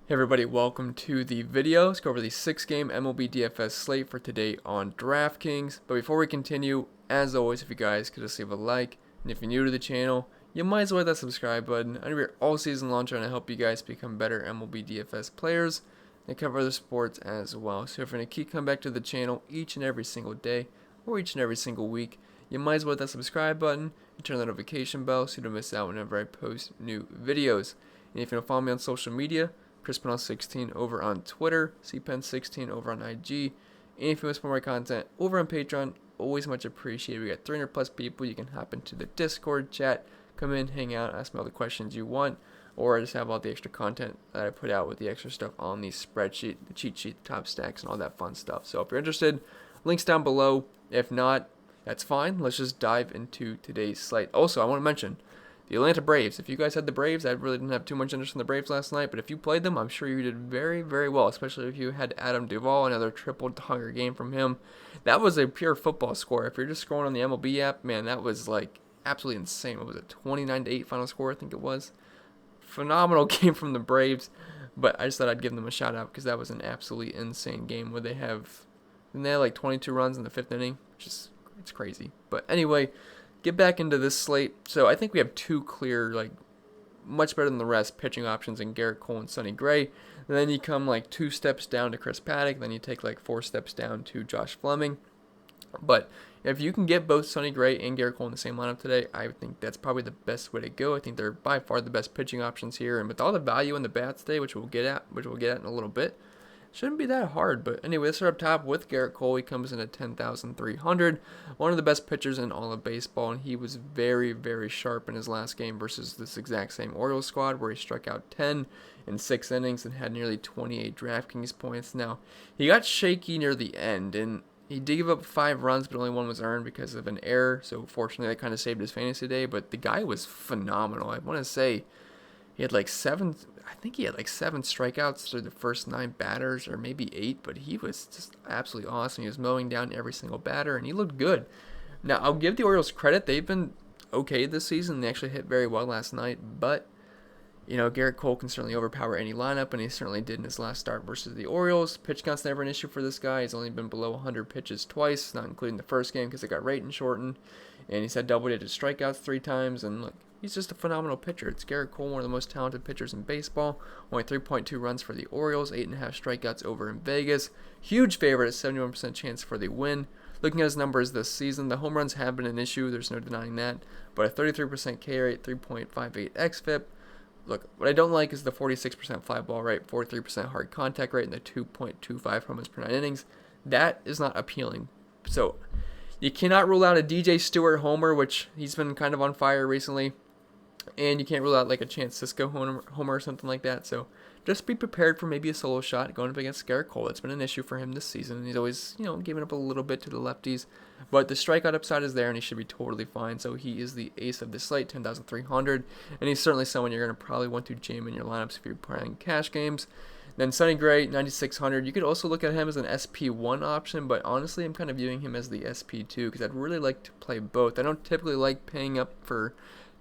Hey everybody, welcome to the video. Let's go over the 6-game MLB DFS slate for today on Draftkings. But before we continue, as always, if you guys could just leave a like, and if you're new to the channel, you might as well hit that subscribe button. I'm here all season long trying to help you guys become better MLB DFS players and cover other sports as well. So if you're going to keep coming back to the channel each and every single day or each and every single week, you might as well hit that subscribe button and turn the notification bell so you don't miss out whenever I post new videos. And if you don't follow me on social media, ChrisPennell16 over on Twitter, CPen16 over on IG, and if you want to support my content over on Patreon, always much appreciated. We got 300 plus people. You can hop into the Discord chat, come in, hang out, ask me all the questions you want, or I just have all the extra content that I put out with the extra stuff on the spreadsheet, the cheat sheet, the top stacks, and all that fun stuff. So if you're interested, links down below. If not, that's fine. Let's just dive into today's slate. Also, I want to mention the Atlanta Braves. If you guys had the Braves, I really didn't have too much interest in the Braves last night, but if you played them, I'm sure you did very, very well, especially if you had Adam Duvall, another triple-dogger game from him. That was a pure football score. If you're just scrolling on the MLB app, man, that was like absolutely insane. What was it, 29-8 final score, I think it was? Phenomenal game from the Braves, but I just thought I'd give them a shout out because that was an absolutely insane game where they had like 22 runs in the 5th inning, which is, it's crazy. But anyway, get back into this slate. So I think we have two clear, like, much better than the rest pitching options in Garrett Cole and Sonny Gray. And then you come like 2 steps down to Chris Paddock. Then you take like 4 steps down to Josh Fleming. But if you can get both Sonny Gray and Garrett Cole in the same lineup today, I think that's probably the best way to go. I think they're by far the best pitching options here. And with all the value in the bats today, which we'll get at in a little bit, shouldn't be that hard. But anyway, let's start up top with Garrett Cole. He comes in at 10,300. One of the best pitchers in all of baseball, and he was very, very sharp in his last game versus this exact same Orioles squad where he struck out 10 in 6 innings and had nearly 28 DraftKings points. Now, he got shaky near the end, and he did give up 5 runs, but only 1 was earned because of an error. So fortunately, that kind of saved his fantasy day. But the guy was phenomenal. I want to say he had like 7 strikeouts through the first 9 batters, or maybe 8, but he was just absolutely awesome. He was mowing down every single batter, and he looked good. Now, I'll give the Orioles credit. They've been okay this season. They actually hit very well last night, but, you know, Garrett Cole can certainly overpower any lineup, and he certainly did in his last start versus the Orioles. Pitch count's never an issue for this guy. He's only been below 100 pitches twice, not including the first game because it got rate and shortened, and he's had double-digit strikeouts 3 times, and look, he's just a phenomenal pitcher. It's Garrett Cole, one of the most talented pitchers in baseball. Only 3.2 runs for the Orioles, 8.5 strikeouts over in Vegas. Huge favorite, a 71% chance for the win. Looking at his numbers this season, the home runs have been an issue. There's no denying that. But a 33% K rate, 3.58 xFIP. Look, what I don't like is the 46% fly ball rate, 43% hard contact rate, and the 2.25 home runs per 9 innings. That is not appealing. So you cannot rule out a DJ Stewart homer, which he's been kind of on fire recently. And you can't rule out like a Chance Cisco homer or something like that. So just be prepared for maybe a solo shot going up against Garrett Cole. It's been an issue for him this season. He's always, giving up a little bit to the lefties. But the strikeout upside is there, and he should be totally fine. So he is the ace of the slate, 10,300. And he's certainly someone you're going to probably want to jam in your lineups if you're playing cash games. Then Sonny Gray, 9,600. You could also look at him as an SP1 option, but honestly, I'm kind of viewing him as the SP2 because I'd really like to play both. I don't typically like paying up for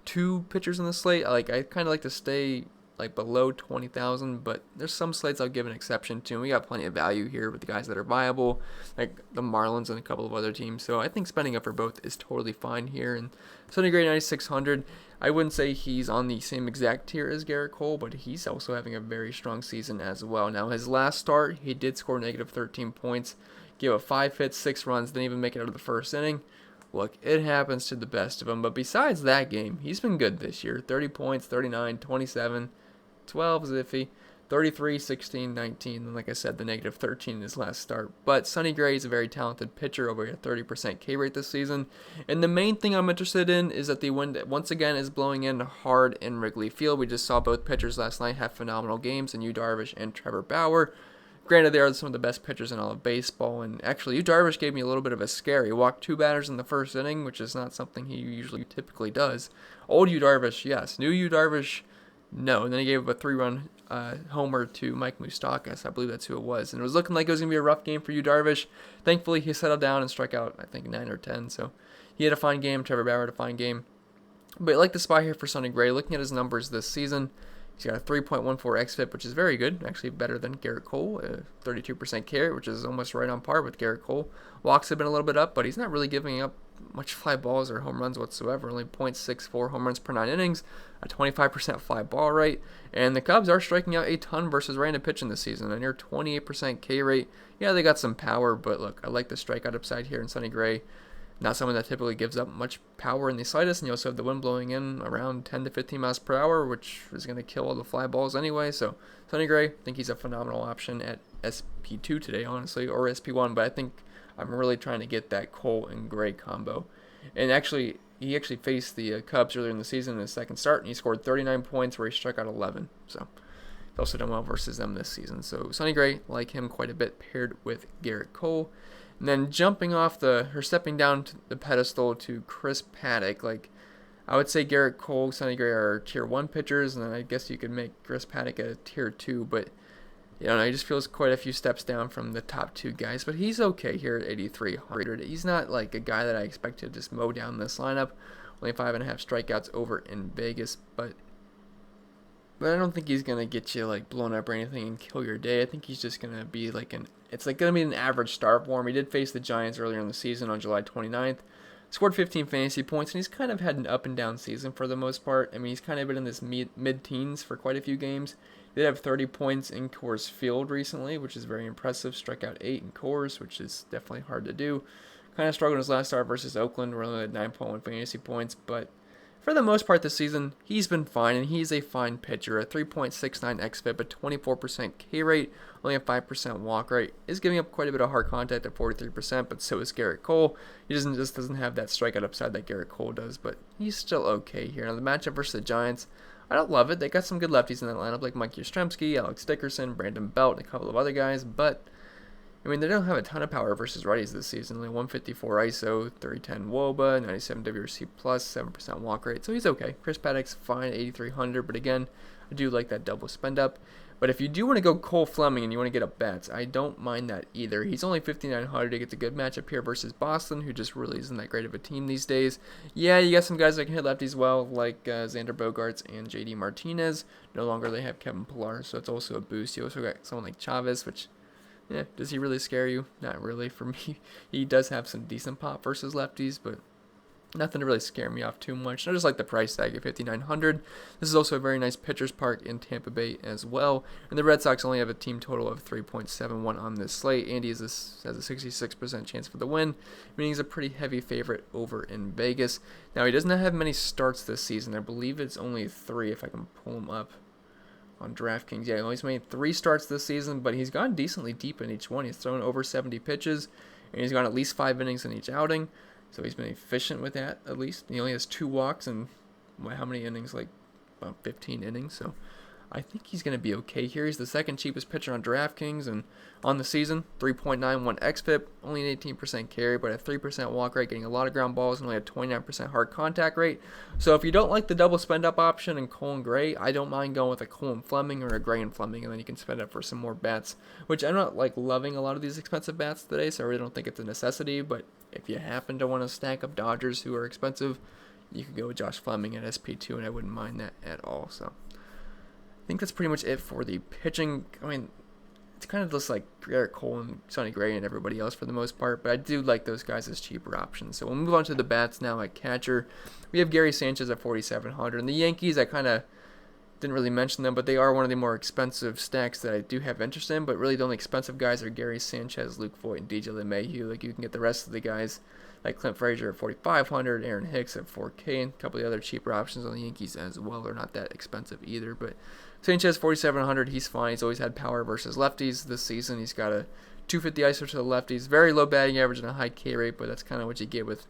2 pitchers in the slate. I kind of like to stay like below 20,000, but there's some slates I'll give an exception to. And we got plenty of value here with the guys that are viable, like the Marlins and a couple of other teams. So I think spending up for both is totally fine here. And Sonny Gray, 9,600. I wouldn't say he's on the same exact tier as Garrett Cole, but he's also having a very strong season as well. Now, his last start, he did score negative 13 points, gave up 5 hits, 6 runs, didn't even make it out of the first inning. Look, it happens to the best of them, but besides that game, he's been good this year. 30 points, 39, 27, 12 is iffy, 33, 16, 19, and like I said, the negative 13 in his last start. But Sonny Gray is a very talented pitcher, over a 30% K rate this season. And the main thing I'm interested in is that the wind, once again, is blowing in hard in Wrigley Field. We just saw both pitchers last night have phenomenal games, in Yu Darvish and Trevor Bauer. Granted, they are some of the best pitchers in all of baseball, and actually, Yu Darvish gave me a little bit of a scare. He walked 2 batters in the first inning, which is not something he usually typically does. Old Yu Darvish, yes. New Yu Darvish, no. And then he gave up a 3-run homer to Mike Moustakas. I believe that's who it was. And it was looking like it was going to be a rough game for Yu Darvish. Thankfully, he settled down and struck out, I think, 9 or 10. So he had a fine game. Trevor Bauer had a fine game. But I like the spot here for Sonny Gray. Looking at his numbers this season, He's got a 3.14 xFIP, which is very good, actually better than Garrett Cole, a 32% carry, which is almost right on par with Garrett Cole. Walks have been a little bit up, but he's not really giving up much fly balls or home runs whatsoever, only 0.64 home runs per 9 innings, a 25% fly ball rate, and the Cubs are striking out a ton versus right-handed pitching this season, a near 28% K rate. Yeah, they got some power, but look, I like the strikeout upside here in Sonny Gray. Not someone that typically gives up much power in the slightest, and you also have the wind blowing in around 10 to 15 miles per hour, which is going to kill all the fly balls anyway. So Sonny Gray, I think he's a phenomenal option at SP2 today, honestly, or SP1, but I think I'm really trying to get that Cole and Gray combo. And actually, he actually faced the Cubs earlier in the season in his second start, and he scored 39 points where he struck out 11. So he's also done well versus them this season. So Sonny Gray, like him quite a bit, paired with Garrett Cole. And then stepping down to the pedestal to Chris Paddack, like I would say Garrett Cole, Sonny Gray are tier 1 pitchers, and then I guess you could make Chris Paddack a tier 2, but he just feels quite a few steps down from the top 2 guys, but he's okay here at 8,300. He's not like a guy that I expect to just mow down this lineup. Only 5.5 strikeouts over in Vegas, but I don't think he's going to get you like blown up or anything and kill your day. I think he's just going to be like going to be an average start for him. He did face the Giants earlier in the season on July 29th. Scored 15 fantasy points, and he's kind of had an up and down season for the most part. I mean, he's kind of been in this mid-teens for quite a few games. He did have 30 points in Coors Field recently, which is very impressive. Struck out 8 in Coors, which is definitely hard to do. Kind of struggled in his last start versus Oakland, where he only had 9.1 fantasy points, but for the most part this season, he's been fine, and he's a fine pitcher. A 3.69 xFIP, a 24% K rate, only a 5% walk rate. Is giving up quite a bit of hard contact at 43%, but so is Garrett Cole. He doesn't have that strikeout upside that Garrett Cole does, but he's still okay here. Now the matchup versus the Giants, I don't love it. They got some good lefties in that lineup, like Mike Yastrzemski, Alex Dickerson, Brandon Belt, and a couple of other guys, but I mean, they don't have a ton of power versus righties this season. Only 154 ISO, 310 WOBA, 97 WRC+, 7% walk rate. So he's okay. Chris Paddack's fine, 8,300. But again, I do like that double spend up. But if you do want to go Cole Fleming and you want to get up bats, I don't mind that either. He's only 5,900 to get the good matchup here versus Boston, who just really isn't that great of a team these days. Yeah, you got some guys that can hit lefties well, like Xander Bogaerts and JD Martinez. No longer they have Kevin Pillar, so it's also a boost. You also got someone like Chavez, which, yeah, does he really scare you? Not really for me. He does have some decent pop versus lefties, but nothing to really scare me off too much. I just like the price tag at 5,900. This is also a very nice pitcher's park in Tampa Bay as well. And the Red Sox only have a team total of 3.71 on this slate. Andy has a 66% chance for the win, meaning he's a pretty heavy favorite over in Vegas. Now, he does not have many starts this season. I believe it's only 3 if I can pull him up on Draftkings. Yeah, he's made 3 starts this season, but he's gone decently deep in each one. He's thrown over 70 pitches, and he's gone at least 5 innings in each outing. So he's been efficient with that, at least. He only has 2 walks and how many innings? Like about 15 innings. So I think he's going to be okay here. He's the second cheapest pitcher on DraftKings, and on the season, 3.91 xFIP, only an 18% carry, but a 3% walk rate, getting a lot of ground balls, and only a 29% hard contact rate. So if you don't like the double spend up option in Cole and Gray, I don't mind going with a Cole and Fleming or a Gray and Fleming, and then you can spend up for some more bats, which I'm not like loving a lot of these expensive bats today, so I really don't think it's a necessity. But if you happen to want to stack up Dodgers who are expensive, you could go with Josh Fleming at SP2, and I wouldn't mind that at all. So I think that's pretty much it for the pitching. I mean, it's kind of just like Garrett Cole and Sonny Gray and everybody else for the most part, but I do like those guys as cheaper options. So we'll move on to the bats now at catcher. We have Gary Sanchez at 4,700, and the Yankees, I kind of didn't really mention them, but they are one of the more expensive stacks that I do have interest in, but really the only expensive guys are Gary Sanchez, Luke Voit, and DJ LeMahieu. Like, you can get the rest of the guys like Clint Frazier at 4,500, Aaron Hicks at 4K, and a couple of the other cheaper options on the Yankees as well. They're not that expensive either, but Sanchez 4,700, he's fine. He's always had power versus lefties. This season he's got a 250 ISO to the lefties, very low batting average and a high K rate, but that's kind of what you get with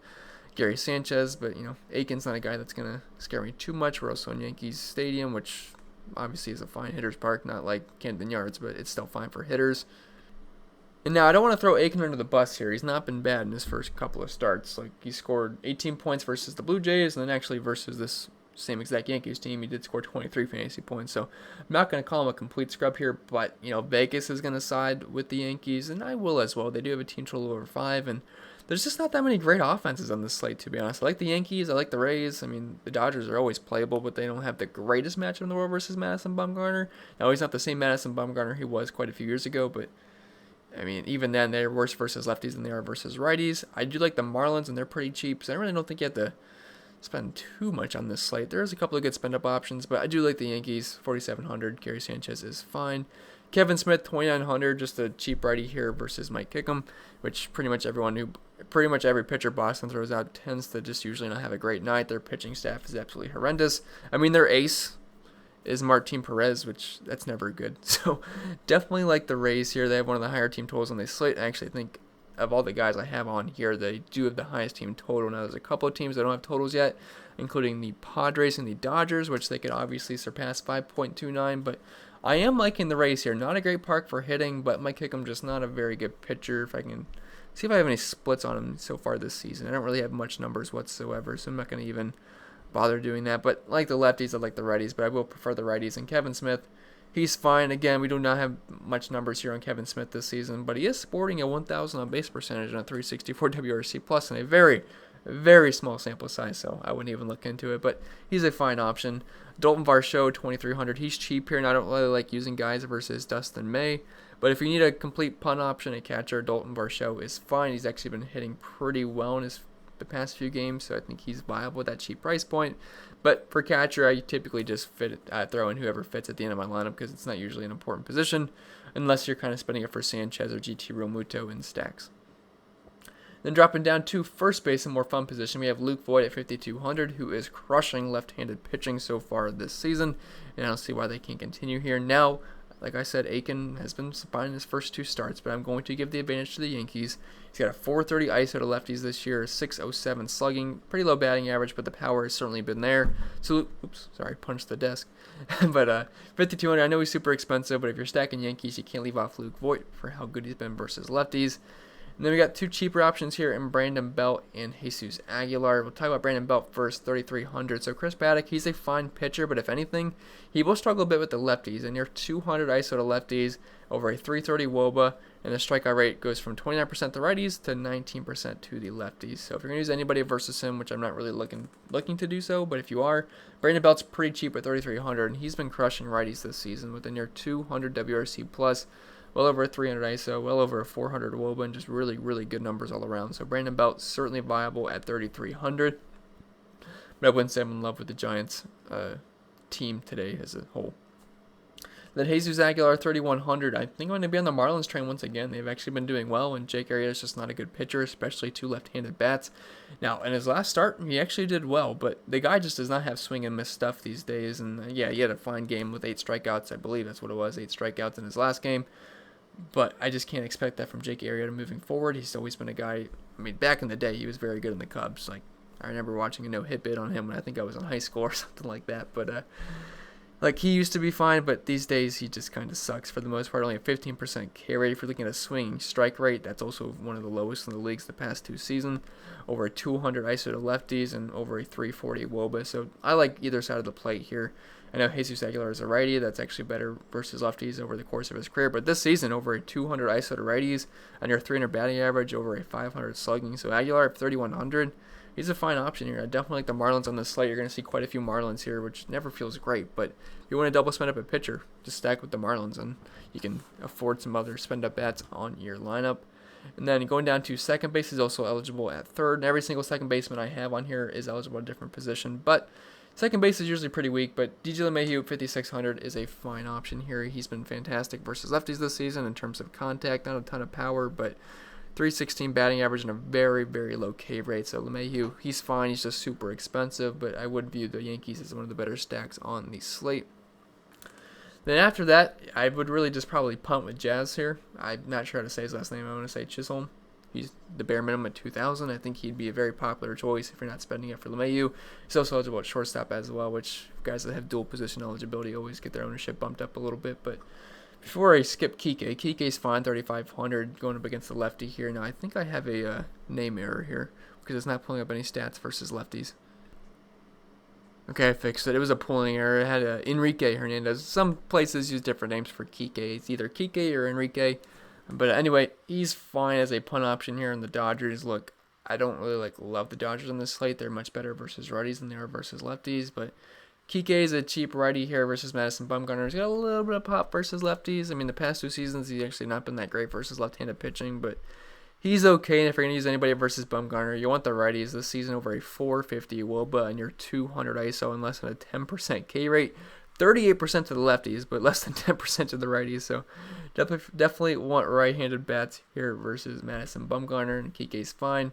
Gary Sanchez. But Aiken's not a guy that's gonna scare me too much. We're also in Yankees Stadium, which obviously is a fine hitter's park, not like Camden Yards, but it's still fine for hitters. And now I don't want to throw Aiken under the bus here. He's not been bad in his first couple of starts. Like, he scored 18 points versus the Blue Jays, and then actually versus this same exact Yankees team, he did score 23 fantasy points. So I'm not going to call him a complete scrub here, but Vegas is going to side with the Yankees, and I will as well. They do have a team total over 5, and there's just not that many great offenses on this slate, to be honest. I like the Yankees. I like the Rays. I mean, the Dodgers are always playable, but they don't have the greatest matchup in the world versus Madison Bumgarner. Now, he's not the same Madison Bumgarner he was quite a few years ago, but I mean, even then, they're worse versus lefties than they are versus righties. I do like the Marlins, and they're pretty cheap, so I really don't think you have to spend too much on this slate. There's a couple of good spend-up options, but I do like the Yankees, 4,700. Gary Sanchez is fine. Kevin Smith, 2,900, just a cheap righty here versus Mike Kickham, which pretty much every pitcher Boston throws out tends to just usually not have a great night. Their pitching staff is absolutely horrendous. I mean, their ace is Martin Perez, which that's never good. So definitely like the Rays here. They have one of the higher team totals on the slate. I actually think of all the guys I have on here, they do have the highest team total. Now, there's a couple of teams that don't have totals yet, including the Padres and the Dodgers, which they could obviously surpass 5.29, but I am liking the Rays here. Not a great park for hitting, but Mike Hickam just not a very good pitcher. If I can see if I have any splits on him so far this season. I don't really have much numbers whatsoever, so I'm not going to even bother doing that. But like the lefties, I like the righties, but I will prefer the righties. And Kevin Smith, he's fine. Again, we do not have much numbers here on Kevin Smith this season, but he is sporting a 1,000 on base percentage and a 364 WRC plus in a very, very small sample size, so I wouldn't even look into it, but he's a fine option. Dalton Varsho, 2,300. He's cheap here, and I don't really like using guys versus Dustin May, but if you need a complete punt option, a catcher, Dalton Varsho is fine. He's actually been hitting pretty well in the past few games, so I think he's viable at that cheap price point. But for catcher, I typically just throw in whoever fits at the end of my lineup because it's not usually an important position unless you're kind of spending it for Sanchez or GT Realmuto in stacks. Then dropping down to first base, a more fun position, we have Luke Voit at 5,200, who is crushing left-handed pitching so far this season, and I don't see why they can't continue here. Now, like I said, Aiken has been fine in his first two starts, but I'm going to give the advantage to the Yankees. He's got a 430 ISO to lefties this year, 607 slugging, pretty low batting average, but the power has certainly been there. So, punched the desk. But 5,200, I know he's super expensive, but if you're stacking Yankees, you can't leave off Luke Voit for how good he's been versus lefties. And then we got two cheaper options here in Brandon Belt and Jesus Aguilar. We'll talk about Brandon Belt first, 3,300. So Chris Paddock, he's a fine pitcher, but if anything, he will struggle a bit with the lefties. And your 200 ISO to lefties over a 330 WOBA, and the strikeout rate goes from 29% to righties to 19% to the lefties. So if you're going to use anybody versus him, which I'm not really looking to do so, but if you are, Brandon Belt's pretty cheap at 3,300, and he's been crushing righties this season with a near 200 WRC plus, well over a 300 ISO, well over a 400 WOBA, and just really, really good numbers all around. So Brandon Belt certainly viable at 3,300. But I wouldn't say I'm in love with the Giants team today as a whole. Then Jesus Aguilar, 3,100. I think I'm going to be on the Marlins train once again. They've actually been doing well, and Jake Arrieta's just not a good pitcher, especially two left-handed bats. Now, in his last start, he actually did well, but the guy just does not have swing and miss stuff these days. And yeah, he had a fine game with 8 strikeouts. I believe that's what it was, 8 strikeouts in his last game. But I just can't expect that from Jake Arrieta moving forward. He's always been a guy, I mean, back in the day, he was very good in the Cubs. Like, I remember watching a no-hit bid on him when I think I was in high school or something like that. But, he used to be fine, but these days he just kind of sucks for the most part. Only a 15% K rate. If you're looking at a swinging strike rate, that's also one of the lowest in the leagues the past 2 seasons. Over a 200 ISO to lefties and over a 340 WOBA. So I like either side of the plate here. I know Jesus Aguilar is a righty. That's actually better versus lefties over the course of his career. But this season, over a 200 ISO to righties, under 300 batting average, over a 500 slugging. So Aguilar at 3,100, he's a fine option here. I definitely like the Marlins on this slate. You're going to see quite a few Marlins here, which never feels great. But if you want to double spend up a pitcher, just stack with the Marlins, and you can afford some other spend up bats on your lineup. And then going down to second base is also eligible at third. And every single second baseman I have on here is eligible at a different position. But second base is usually pretty weak, but DJ LeMahieu at 5,600 is a fine option here. He's been fantastic versus lefties this season in terms of contact, not a ton of power, but 316 batting average and a very, very low K rate. So LeMahieu, he's fine. He's just super expensive, but I would view the Yankees as one of the better stacks on the slate. Then after that, I would really just probably punt with Jazz here. I'm not sure how to say his last name. I want to say Chisholm. He's the bare minimum at 2,000. I think he'd be a very popular choice if you're not spending it for LeMahieu. He's also eligible at shortstop as well, which guys that have dual position eligibility always get their ownership bumped up a little bit. But before I skip Kike's fine, 3,500 going up against the lefty here. Now I think I have a name error here because it's not pulling up any stats versus lefties. Okay, I fixed it. It was a pulling error. It had Enrique Hernandez. Some places use different names for Kike. It's either Kike or Enrique. But anyway, he's fine as a punt option here, and the Dodgers look I don't really love the Dodgers on this slate. They're much better versus righties than they are versus lefties, but Kike is a cheap righty here versus Madison Bumgarner. He's got a little bit of pop versus lefties. I mean, the past 2 seasons, he's actually not been that great versus left-handed pitching, but he's okay. And if you're going to use anybody versus Bumgarner, you want the righties this season over a 450 WOBA and your 200 ISO and less than a 10% K rate. 38% to the lefties, but less than 10% to the righties. So definitely want right-handed bats here versus Madison Bumgarner, and Kike's fine.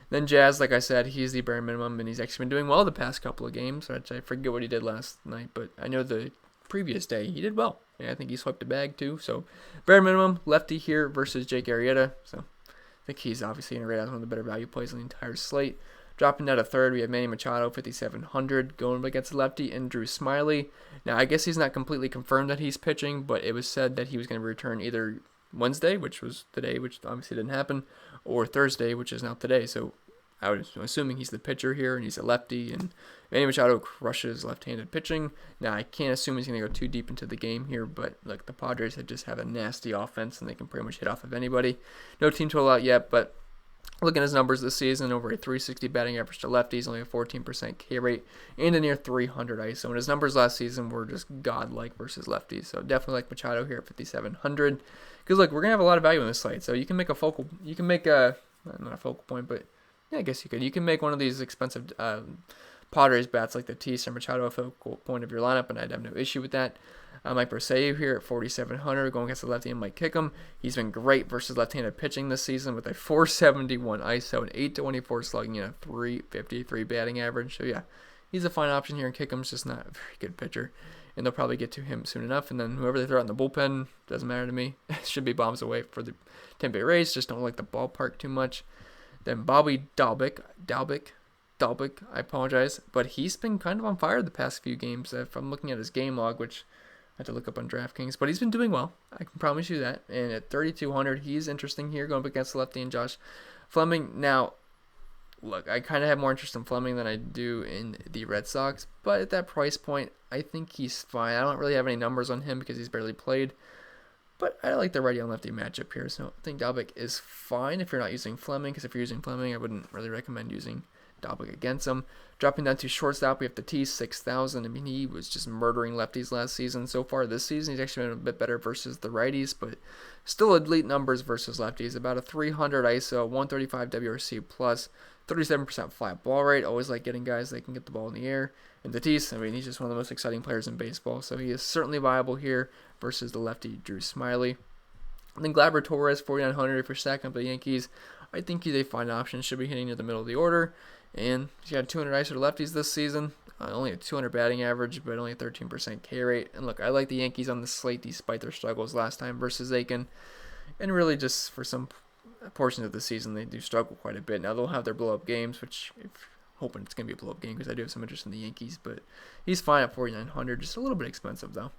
Then Jazz, like I said, he's the bare minimum, and he's actually been doing well the past couple of games. Which I forget what he did last night, but I know the previous day he did well. Yeah, I think he swept a bag too. So bare minimum, lefty here versus Jake Arrieta. So I think he's obviously going to rate out one of the better value plays on the entire slate. Dropping down to third, we have Manny Machado, 5,700, going up against the lefty, and Drew Smyly. Now, I guess he's not completely confirmed that he's pitching, but it was said that he was going to return either Wednesday, which was today, which obviously didn't happen, or Thursday, which is now today. So I'm assuming he's the pitcher here, and he's a lefty, and Manny Machado crushes left-handed pitching. Now, I can't assume he's going to go too deep into the game here, but the Padres just have a nasty offense, and they can pretty much hit off of anybody. No team total out yet, but looking at his numbers this season, over a 360 batting average to lefties, only a 14% K rate, and a near 300 ISO. And his numbers last season were just godlike versus lefties. So definitely like Machado here at 5,700. Because look, we're gonna have a lot of value in this slate. So you can make not a focal point, but yeah, I guess you could. You can make one of these expensive Padres bats like the Tatis or Machado a focal point of your lineup, and I'd have no issue with that. Mike Brosseau here at 4,700, going against the lefty and Mike Kickham. He's been great versus left-handed pitching this season with a 471 ISO, an 824 slugging, and a 353 batting average. So yeah, he's a fine option here, and Kickham's just not a very good pitcher. And they'll probably get to him soon enough. And then whoever they throw out in the bullpen, doesn't matter to me. Should be bombs away for the Tampa Bay Rays. Just don't like the ballpark too much. Then Bobby Dalbec, I apologize, but he's been kind of on fire the past few games. If I'm looking at his game log, which I have to look up on Draftkings, but he's been doing well. I can promise you that. And at 3,200, he's interesting here, going up against the lefty and Josh Fleming. Now, look, I kind of have more interest in Fleming than I do in the Red Sox, but at that price point, I think he's fine. I don't really have any numbers on him because he's barely played, but I like the righty and lefty matchup here, so I think Dalbec is fine if you're not using Fleming, because if you're using Fleming, I wouldn't really recommend using Dalbec against him. Dropping down to shortstop, we have the Tatis, 6,000. I mean, he was just murdering lefties last season. So far this season, he's actually been a bit better versus the righties, but still elite numbers versus lefties. About a 300 ISO, 135 WRC plus, 37% flat ball rate. Always like getting guys that can get the ball in the air. And Tatis, I mean, he's just one of the most exciting players in baseball, so he is certainly viable here versus the lefty Drew Smyly. And then Gleyber Torres, 4,900 if you're stacking up the Yankees. I think he's a fine option. Should be hitting near the middle of the order. And he's got 200 ISO to lefties this season. Only a 200 batting average, but only a 13% K rate. And look, I like the Yankees on the slate despite their struggles last time versus Aiken. And really just for some portions of the season, they do struggle quite a bit. Now, they'll have their blow-up games, which hoping it's going to be a blow-up game because I do have some interest in the Yankees. But he's fine at 4,900. Just a little bit expensive, though.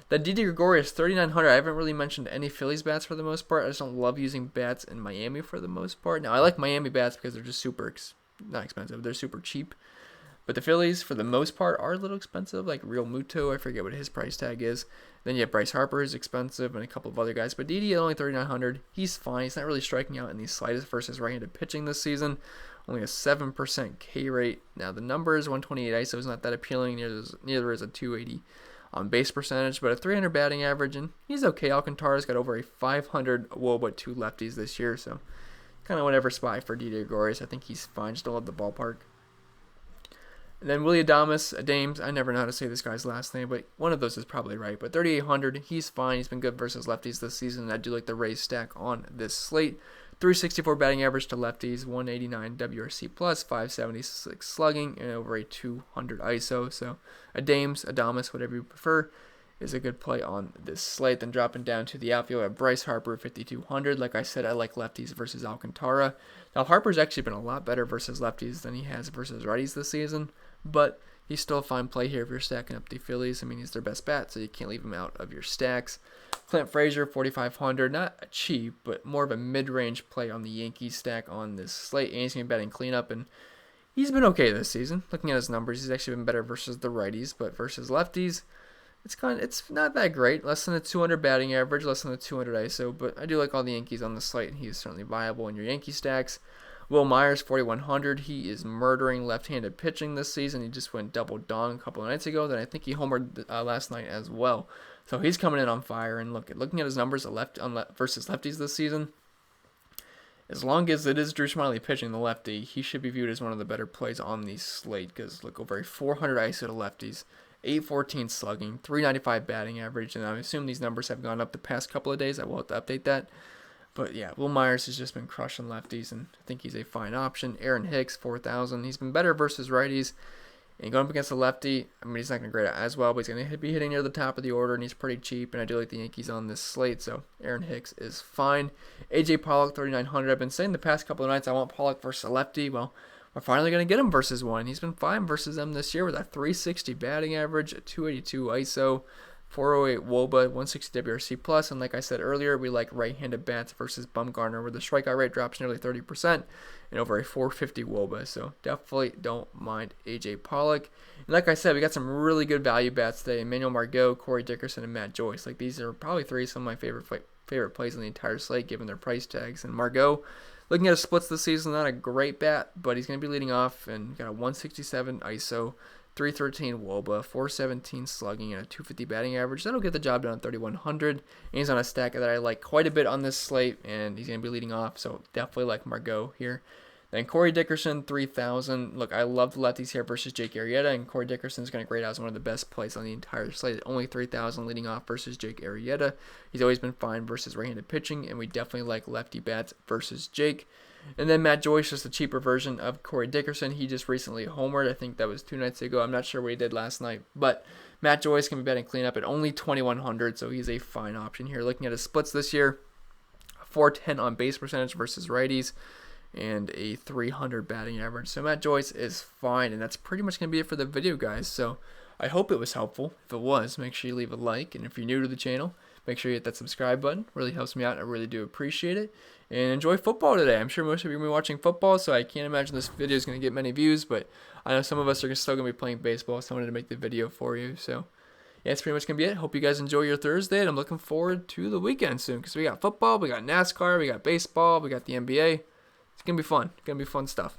That Didi Gregorius, 3,900. I haven't really mentioned any Phillies bats for the most part. I just don't love using bats in Miami for the most part. Now, I like Miami bats because they're just not expensive. They're super cheap. But the Phillies, for the most part, are a little expensive. Like Real Muto, I forget what his price tag is. Then you have Bryce Harper, who's expensive, and a couple of other guys. But Didi at only 3,900. He's fine. He's not really striking out in the slightest versus right-handed pitching this season. Only a 7% K rate. Now, the numbers, 128 ISO is not that appealing. Neither is a 280 on base percentage, but a 300 batting average, and he's okay. Alcantara's got over a 500 WOBA, 2 lefties this year, so kind of whatever spot for Didi Gregorius. I think he's fine. Just don't love the ballpark. And then Willie Dames, I never know how to say this guy's last name, but one of those is probably right. But 3,800, he's fine. He's been good versus lefties this season. I do like the Rays stack on this slate. 364 batting average to lefties, 189 WRC plus, 576 slugging, and over a 200 ISO. So Adames, whatever you prefer, is a good play on this slate. Then dropping down to the outfield at Bryce Harper, 5,200. Like I said, I like lefties versus Alcantara. Now, Harper's actually been a lot better versus lefties than he has versus righties this season, but he's still a fine play here if you're stacking up the Phillies. I mean, he's their best bat, so you can't leave him out of your stacks. Clint Frazier, 4,500. Not cheap, but more of a mid-range play on the Yankees stack on this slate. And he's going to be batting cleanup, and he's been okay this season. Looking at his numbers, he's actually been better versus the righties, but versus lefties, it's not that great. Less than a 200 batting average, less than a 200 ISO, but I do like all the Yankees on the slate, and he's certainly viable in your Yankee stacks. Will Myers, 4,100. He is murdering left-handed pitching this season. He just went double dong a couple of nights ago. Then I think he homered last night as well. So he's coming in on fire. And looking at his numbers versus lefties this season, as long as it is Drew Smyly pitching the lefty, he should be viewed as one of the better plays on the slate. Because look, over a 400 ISO to lefties, 814 slugging, 395 batting average. And I assume these numbers have gone up the past couple of days. I will have to update that. But yeah, Will Myers has just been crushing lefties, and I think he's a fine option. Aaron Hicks, 4,000. He's been better versus righties. And going up against a lefty, I mean, he's not going to grade out as well, but he's going to be hitting near the top of the order, and he's pretty cheap. And I do like the Yankees on this slate, so Aaron Hicks is fine. A.J. Pollock, 3,900. I've been saying the past couple of nights I want Pollock versus a lefty. Well, we're finally going to get him versus one. He's been fine versus them this year with a 360 batting average, a 282 ISO. 408 WOBA, 160 WRC+, and like I said earlier, we like right-handed bats versus Bumgarner, where the strikeout rate drops nearly 30% and over a 450 WOBA, so definitely don't mind A.J. Pollock. And like I said, we got some really good value bats today. Emmanuel Margot, Corey Dickerson, and Matt Joyce. Like, these are probably three of some of my favorite plays in the entire slate, given their price tags. And Margot, looking at his splits this season, not a great bat, but he's going to be leading off, and got a 167 ISO, 313 WOBA, 417 slugging, and a 250 batting average. That'll get the job done at 3,100. And he's on a stack that I like quite a bit on this slate, and he's going to be leading off, so definitely like Margot here. Then Corey Dickerson, 3,000. Look, I love the lefties here versus Jake Arrieta, and Corey Dickerson is going to grade out as one of the best plays on the entire slate. Only 3,000 leading off versus Jake Arrieta. He's always been fine versus right-handed pitching, and we definitely like lefty bats versus Jake. And then Matt Joyce, just a cheaper version of Corey Dickerson. He just recently homered. I think that was 2 nights ago. I'm not sure what he did last night. But Matt Joyce can be batting cleanup at only 2,100, so he's a fine option here. Looking at his splits this year, 410 on base percentage versus righties, and a 300 batting average. So Matt Joyce is fine, and that's pretty much going to be it for the video, guys. So I hope it was helpful. If it was, make sure you leave a like. And if you're new to the channel, make sure you hit that subscribe button. It really helps me out. I really do appreciate it. And enjoy football today. I'm sure most of you are going to be watching football, so I can't imagine this video is going to get many views, but I know some of us are still going to be playing baseball, so I wanted to make the video for you. So yeah, that's pretty much going to be it. Hope you guys enjoy your Thursday, and I'm looking forward to the weekend soon, because we got football, we got NASCAR, we got baseball, we got the NBA. It's going to be fun. It's going to be fun stuff.